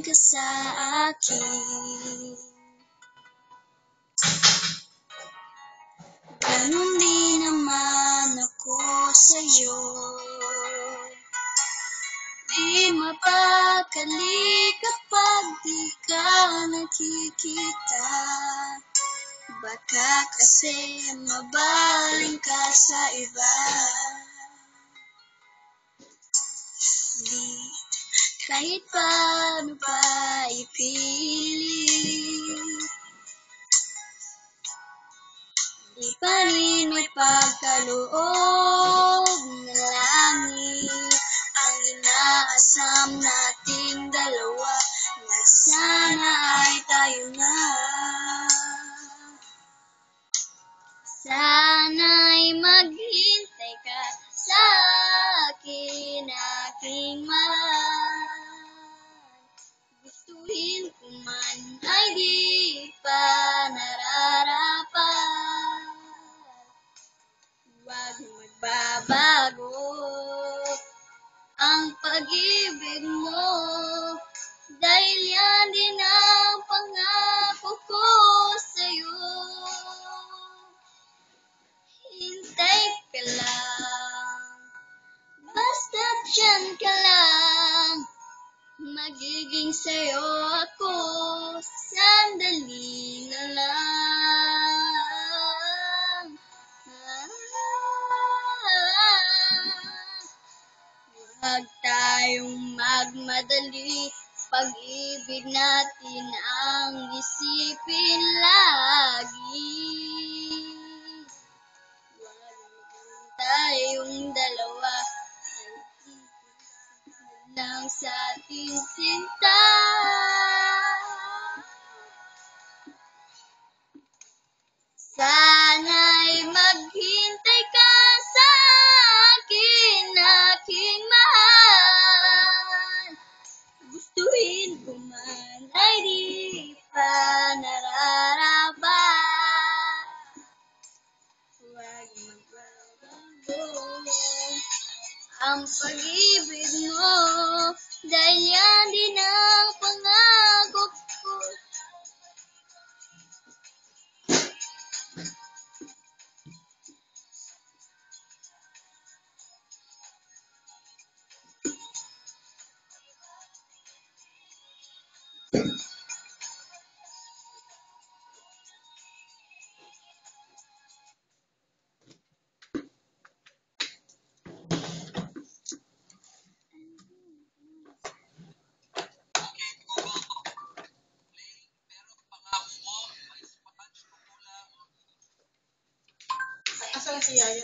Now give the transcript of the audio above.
ka sa akin. Ganun din naman ako sa'yo. Di mapakali kapag di ka nakikita. Baka kasi mabaling ka sa iba. Di kahit paano pa ipilit, di pa rin may pagkaloob na langit ang inaasam nating dalawa, na sana ay tayo na. Sana'y maghintay ka sa akin, aking mahal. Gustuhin ko man ay di pa nararapat. Huwag magbabago ang pag-ibig mo, dahil yan din ang pangako ko sa'yo. Hintay ka lang, basta't dyan ka lang, magiging sa'yo ako sandali na lang. Huwag tayong magmadali, pag-ibig natin ang isipin lagi. Huwag tayong dalawa, lang sa ating sinta. Sana'y maghintay ka sa akin, aking mahal. Gustuhin ko man ay di pa nararapat. Huwag magbabago ang pag-ibig mo, dahil yan din ang pangako ko. Asan si Yaya?